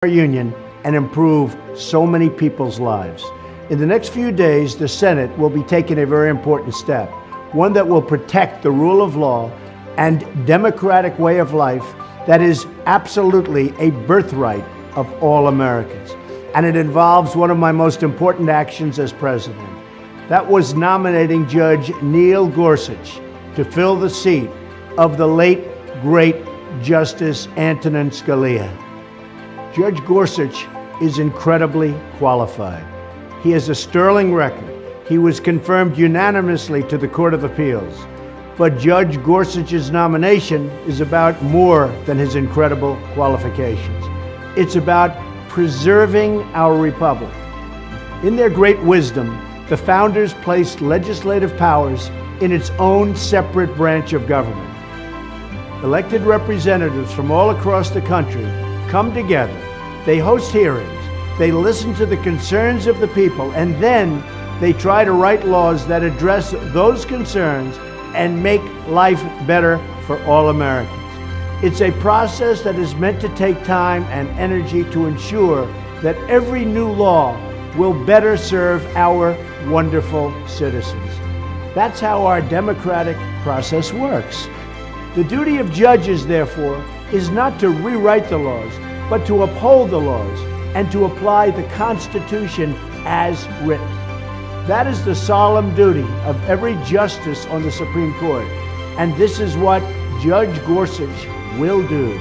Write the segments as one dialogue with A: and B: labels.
A: our union and improve so many people's lives. In the next few days, the Senate will be taking a very important step, one that will protect the rule of law and democratic way of life that is absolutely a birthright of all Americans. And it involves one of my most important actions as president. That was nominating Judge Neil Gorsuch to fill the seat of the late, great Justice Antonin Scalia. Judge Gorsuch is incredibly qualified. He has a sterling record. He was confirmed unanimously to the Court of Appeals. But Judge Gorsuch's nomination is about more than his incredible qualifications. It's about preserving our republic. In their great wisdom, the founders placed legislative powers in its own separate branch of government. Elected representatives from all across the country come together, they host hearings, they listen to the concerns of the people, and then they try to write laws that address those concerns and make life better for all Americans. It's a process that is meant to take time and energy to ensure that every new law will better serve our wonderful citizens. That's how our democratic process works. The duty of judges, therefore, is not to rewrite the laws, but to uphold the laws and to apply the Constitution as written. That is the solemn duty of every justice on the Supreme Court, and this is what Judge Gorsuch will do.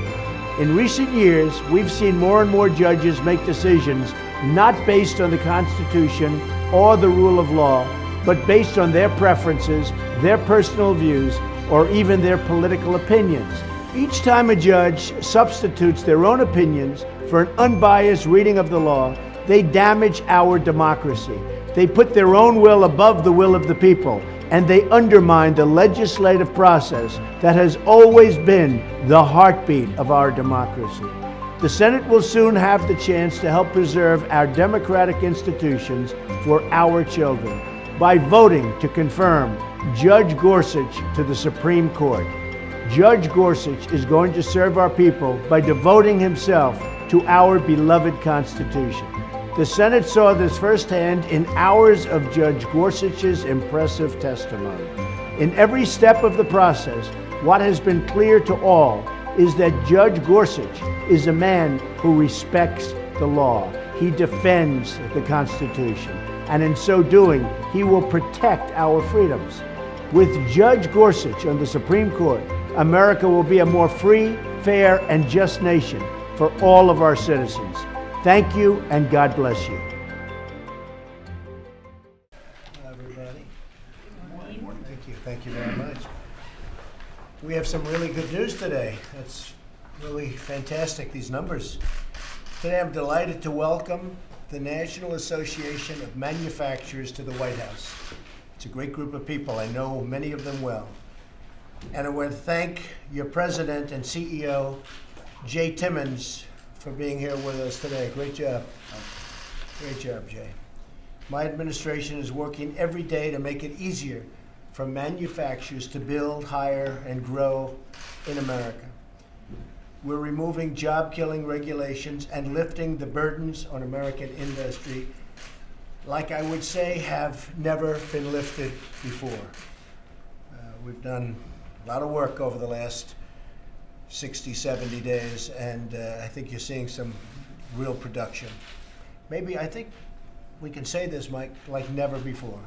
A: In recent years, we've seen more and more judges make decisions not based on the Constitution or the rule of law, but based on their preferences, their personal views, or even their political opinions. Each time a judge substitutes their own opinions for an unbiased reading of the law, they damage our democracy. They put their own will above the will of the people, and they undermine the legislative process that has always been the heartbeat of our democracy. The Senate will soon have the chance to help preserve our democratic institutions for our children by voting to confirm Judge Gorsuch to the Supreme Court. Judge Gorsuch is going to serve our people by devoting himself to our beloved Constitution. The Senate saw this firsthand in hours of Judge Gorsuch's impressive testimony. In every step of the process, what has been clear to all is that Judge Gorsuch is a man who respects the law. He defends the Constitution, and in so doing, he will protect our freedoms. With Judge Gorsuch on the Supreme Court, America will be a more free, fair, and just nation for all of our citizens. Thank you, and God bless you.
B: Hello, everybody. Thank you very much. We have some really good news today. That's really fantastic, these numbers. Today I'm delighted to welcome the National Association of Manufacturers to the White House. It's a great group of people. I know many of them well. And I want to thank your president and CEO, Jay Timmons, for being here with us today. Great job. Great job, Jay. My administration is working every day to make it easier for manufacturers to build, hire, and grow in America. We're removing job-killing regulations and lifting the burdens on American industry like I would say have never been lifted before. We've done a lot of work over the last 60, 70 days, and I think you're seeing some real production. I think we can say this, Mike, like never before.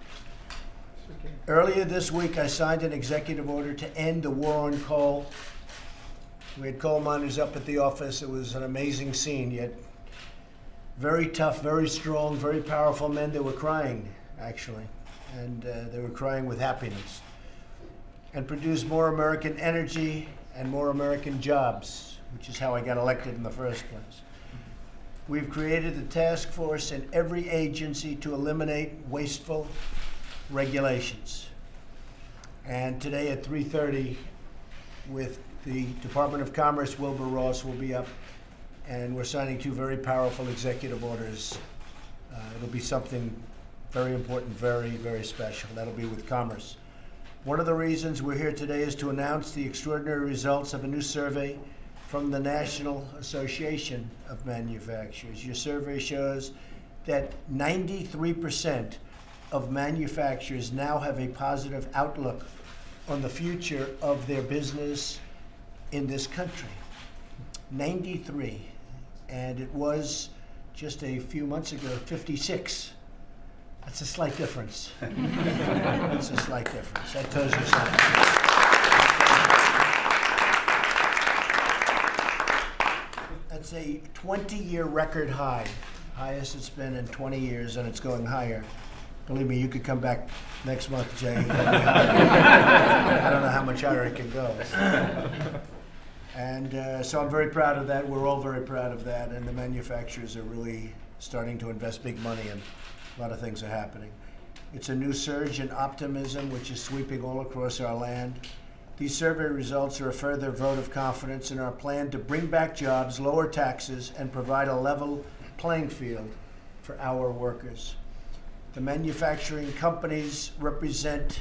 B: Earlier this week, I signed an executive order to end the war on coal. We had coal miners up at the office. It was an amazing scene. You had very tough, very strong, very powerful men that were crying, actually, and they were crying with happiness. And produce more American energy and more American jobs, which is how I got elected in the first place. We've created a task force in every agency to eliminate wasteful regulations. And today at 3:30, with the Department of Commerce, Wilbur Ross will be up, and we're signing two very powerful executive orders. It'll be something very important, very, very special. That'll be with Commerce. One of the reasons we're here today is to announce the extraordinary results of a new survey from the National Association of Manufacturers. Your survey shows that 93% of manufacturers now have a positive outlook on the future of their business in this country. 93. And it was just a few months ago, 56. That's a slight difference. That's a slight difference. That tells you something. That's a 20-year record high, highest it's been in 20 years, and it's going higher. Believe me, you could come back next month, Jay. It'll be higher. I don't know how much higher it can go. And so I'm very proud of that. We're all very proud of that, and the manufacturers are really starting to invest big money, and a lot of things are happening. It's a new surge in optimism, which is sweeping all across our land. These survey results are a further vote of confidence in our plan to bring back jobs, lower taxes, and provide a level playing field for our workers. The manufacturing companies represented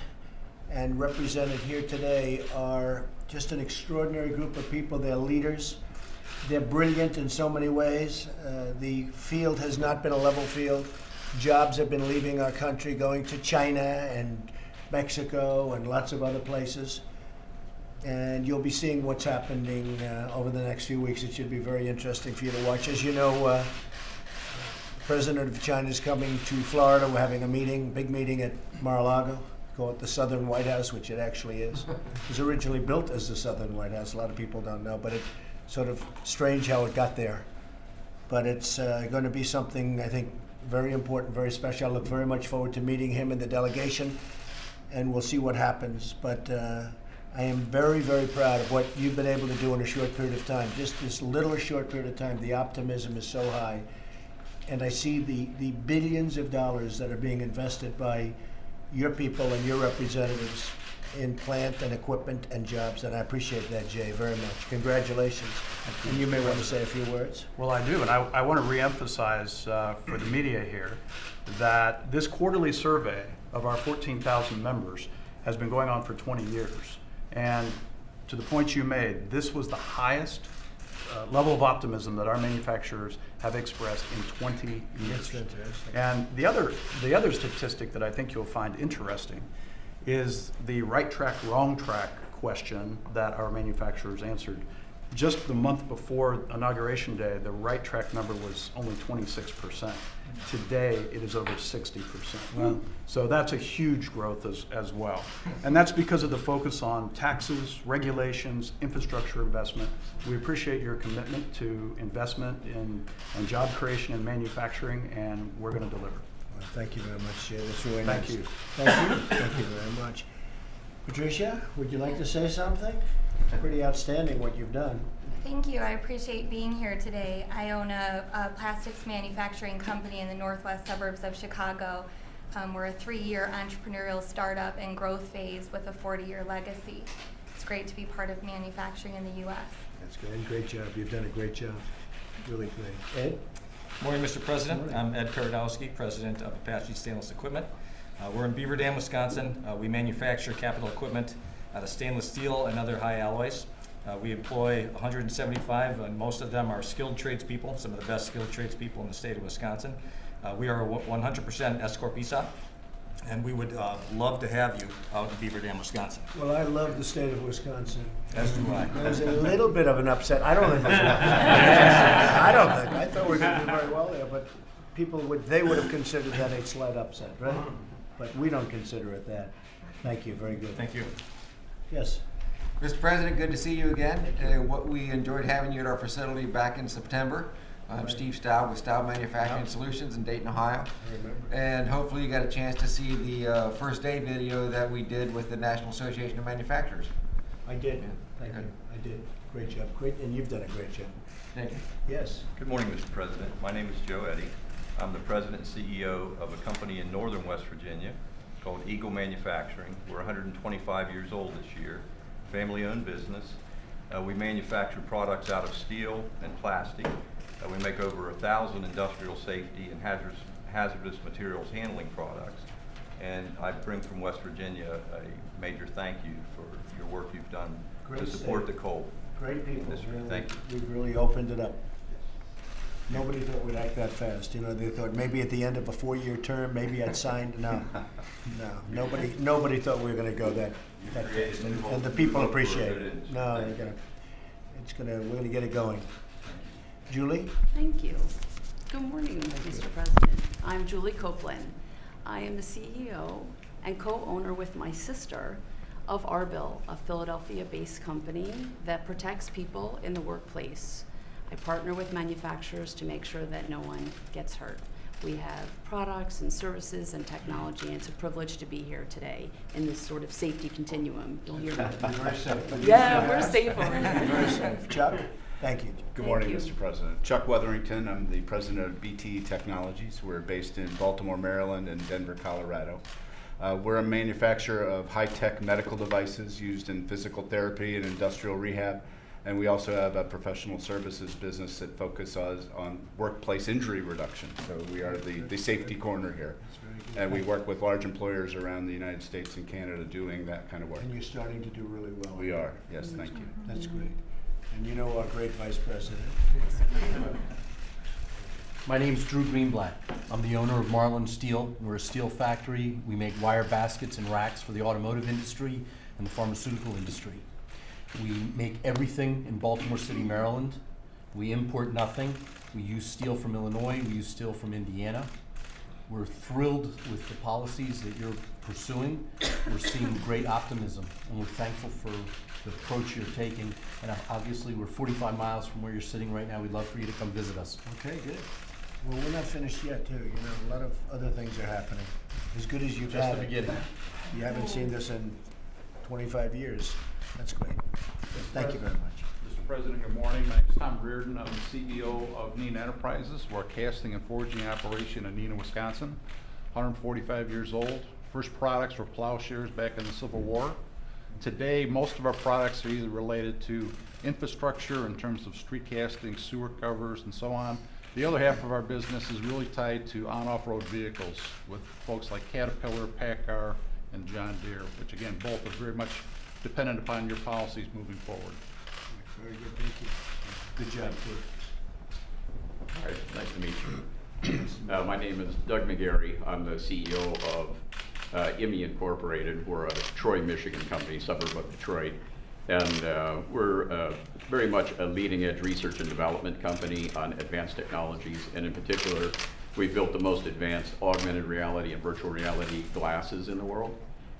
B: here today are just an extraordinary group of people. They're leaders. They're brilliant in so many ways. The field has not been a level field. Jobs have been leaving our country, going to China and Mexico and lots of other places. And you'll be seeing what's happening over the next few weeks. It should be very interesting for you to watch. As you know, the President of China is coming to Florida. We're having a meeting, big meeting at Mar-a-Lago. Call it the Southern White House, which it actually is. It was originally built as the Southern White House. A lot of people don't know, but it's sort of strange how it got there. But it's going to be something, I think, very important, very special. I look very much forward to meeting him and the delegation, and we'll see what happens. But I am very, very proud of what you've been able to do in a short period of time. Just this little short period of time, the optimism is so high. And I see the billions of dollars that are being invested by your people and your representatives in plant and equipment and jobs. And I appreciate that, Jay, very much. Congratulations. And you may want to say a few words.
C: Well, I do, and I want to reemphasize for the media here that this quarterly survey of our 14,000 members has been going on for 20 years. And to the point you made, this was the highest level of optimism that our manufacturers have expressed in 20 years.
B: That's fantastic.
C: And the other statistic that I think you'll find interesting is the right track, wrong track question that our manufacturers answered. Just the month before Inauguration Day, the right track number was only 26%. Today, it is over 60%.
B: Wow.
C: So that's a huge growth as well. And that's because of the focus on taxes, regulations, infrastructure investment. We appreciate your commitment to investment in job creation and manufacturing, and we're going to deliver.
B: Well, thank you very much, Jay. That's really
C: Thank
B: nice.
C: you.
B: Thank you. Thank you very much. Patricia, would you like to say something? Pretty outstanding what you've done.
D: Thank you. I appreciate being here today. I own a plastics manufacturing company in the northwest suburbs of Chicago. We're a 3-year entrepreneurial startup in growth phase with a 40-year legacy. It's great to be part of manufacturing in the U.S.
B: That's good. Great job. You've done a great job. Really great. Ed?
E: Morning, Mr. President. I'm Ed Karadowski, President of Apache Stainless Equipment. We're in Beaver Dam, Wisconsin. We manufacture capital equipment out of stainless steel and other high alloys. We employ 175, and most of them are skilled tradespeople, some of the best skilled tradespeople in the state of Wisconsin. We are 100% S Corp ESOP, and we would love to have you out in Beaver Dam, Wisconsin.
B: Well, I love the state of Wisconsin.
E: As do I.
B: There's a little bit of an upset. I don't think there's an upset. I don't think. I thought we were going to do very well there, but they would have considered that a slight upset, right? But we don't consider it that. Thank you. Very good.
E: Thank you.
B: Yes.
F: Mr. President, good to see you again. We enjoyed having you at our facility back in September. I'm Steve Staub with Staub Manufacturing Solutions in Dayton, Ohio.
B: I remember.
F: And hopefully you got a chance to see the first day video that we did with the National Association of Manufacturers.
B: I did.
F: Yeah.
B: Thank
F: Good.
B: you. I did. Great job. Great, and you've done a great job.
F: Thank you.
B: Yes.
G: Good morning, Mr. President. My name is Joe Eddy. I'm the president and CEO of a company in northern West Virginia called Eagle Manufacturing. We're 125 years old this year, family-owned business. We manufacture products out of steel and plastic. We make over 1,000 industrial safety and hazardous materials handling products. And I bring from West Virginia a major thank you for your work you've done
B: Great
G: to support
B: state.
G: the coal
B: Great people. Really,
G: Thank you.
B: We've really opened it up. Nobody thought we'd act that fast. You know, they thought maybe at the end of a 4-year term, maybe I'd sign. No, no. Nobody thought we were going to go that fast. And the people appreciate it. No, we're going to get it going. Julie?
H: Thank you. Good morning, Mr. President. I'm Julie Copeland. I am the CEO and co-owner with my sister of Arbil, a Philadelphia-based company that protects people in the workplace. I partner with manufacturers to make sure that no one gets hurt. We have products and services and technology, and it's a privilege to be here today in this sort of safety continuum. You'll hear about it.
B: Very safe.
H: Yeah, we're safe over here.
B: Very safe. Chuck? Thank you.
I: Good morning,
H: you.
I: Mr. President. Chuck Weatherington. I'm the president of BT Technologies. We're based in Baltimore, Maryland, and Denver, Colorado. We're a manufacturer of high-tech medical devices used in physical therapy and industrial rehab. And we also have a professional services business that focuses on workplace injury reduction. So we are the safety corner here. And we work with large employers around the United States and Canada doing that kind of work.
B: And you're starting to do really well.
I: We are, yes, thank you.
B: That's great. And you know our great vice president.
J: My name's Drew Greenblatt. I'm the owner of Marlin Steel. We're a steel factory. We make wire baskets and racks for the automotive industry and the pharmaceutical industry. We make everything in Baltimore City, Maryland. We import nothing. We use steel from Illinois. We use steel from Indiana. We're thrilled with the policies that you're pursuing. We're seeing great optimism, and we're thankful for the approach you're taking. And obviously, we're 45 miles from where you're sitting right now. We'd love for you to come visit us.
B: Okay, good. Well, we're not finished yet, too. You know, a lot of other things are happening. As good as you've
J: Just
B: had
J: the
B: it.
J: beginning.
B: You haven't seen this in 25 years. That's great. Thank you very much.
K: Mr. President, good morning. My name is Tom Reardon. I'm the CEO of Neenah Enterprises. We're a casting and forging operation in Neenah, Wisconsin. 145 years old. First products were plowshares back in the Civil War. Today, most of our products are either related to infrastructure in terms of street casting, sewer covers, and so on. The other half of our business is really tied to on-off-road vehicles with folks like Caterpillar, PACCAR, and John Deere, which again, both are very much dependent upon your policies moving forward.
B: Very good, thank you. Good job, too.
L: All right, nice to meet you. My name is Doug McGarry. I'm the CEO of IMI Incorporated. We're a Troy, Michigan company, suburb of Detroit. And we're very much a leading edge research and development company on advanced technologies. And in particular, we've built the most advanced augmented reality and virtual reality glasses in the world.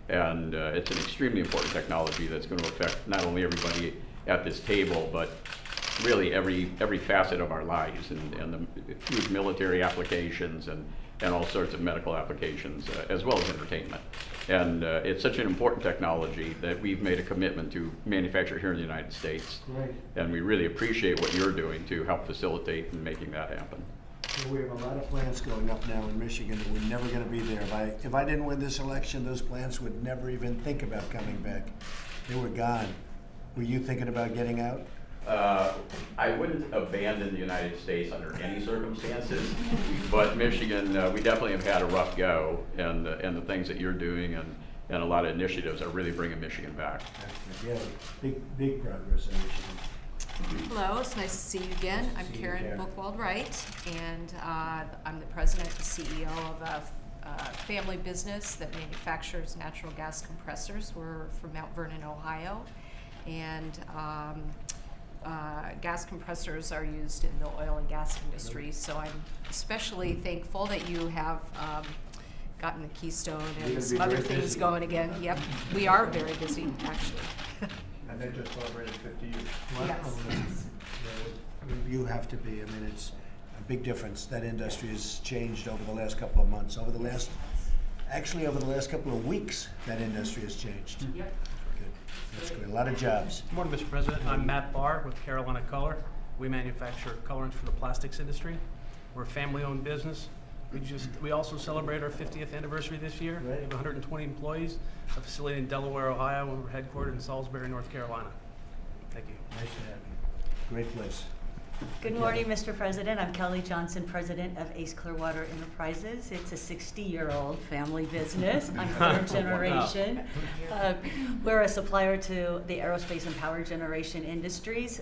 L: And it's an extremely important technology that's going to affect not only everybody at this table, but really every facet of our lives, and the huge military applications and all sorts of medical applications, as well as entertainment. And it's such an important technology that we've made a commitment to manufacture here in the United States.
B: Great.
L: And we really appreciate what you're doing to help facilitate in making that happen.
B: We have a lot of plants going up now in Michigan that were never going to be there. If I didn't win this election, those plants would never even think about coming back. They were gone. Were you thinking about getting out?
L: I wouldn't abandon the United States under any circumstances, but Michigan, we definitely have had a rough go, and the things that you're doing and a lot of initiatives are really bringing Michigan back.
B: Yeah, big progress in Michigan.
M: Hello, it's nice to see you again. I'm
B: See you,
M: Karen
B: Karen.
M: Bookwald Wright, and I'm the president and CEO of a family business that manufactures natural gas compressors. We're from Mount Vernon, Ohio, and gas compressors are used in the oil and gas industry. So I'm especially thankful that you have gotten the Keystone
B: You're
M: and
B: gonna
M: some
B: be
M: other
B: very
M: things
B: busy.
M: going again. Yep, we are very busy, actually.
C: And they just celebrated 50 years.
M: Yes.
B: You have to be. I mean, it's a big difference. That industry has changed over the last couple of months. Over the last couple of weeks, that industry has changed.
M: Yep.
B: Good. That's good. A lot of jobs.
N: Good morning, Mr. President. I'm Matt Barr with Carolina Color. We manufacture colorants for the plastics industry. We're a family-owned business. We also celebrate our 50th anniversary this year.
B: Right.
N: We have 120 employees, a facility in Delaware, Ohio, and we're headquartered in Salisbury, North Carolina. Thank you.
B: Nice to have you. Great place.
O: Good morning, Mr. President. I'm Kelly Johnson, President of Ace Clearwater Enterprises. It's a 60-year-old family business. I'm third generation. We're a supplier to the aerospace and power generation industries.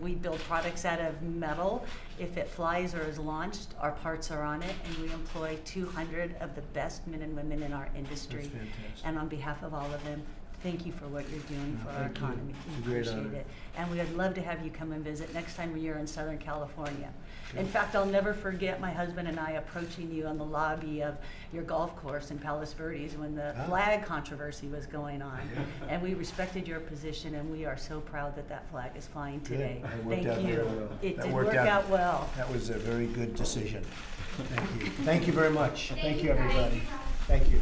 O: We build products out of metal. If it flies or is launched, our parts are on it, and we employ 200 of the best men and women in our industry.
B: That's fantastic.
O: And on behalf of all of them, thank you for what you're doing for our
B: Thank you.
O: economy.
B: It's a
O: We
B: great
O: appreciate
B: honor.
O: it. And we would love to have you come and visit next time you're in Southern California. In fact, I'll never forget my husband and I approaching you on the lobby of your golf course in Palos Verdes when the flag controversy was going on. And we respected your position, and we are so proud that that flag is flying today.
B: It worked
O: Thank
B: out
O: you.
B: very well.
O: It
B: That
O: did
B: worked
O: work out well.
B: That was a very good decision. Thank you. Thank you very much. Thank you,
D: guys.
B: everybody. Thank you.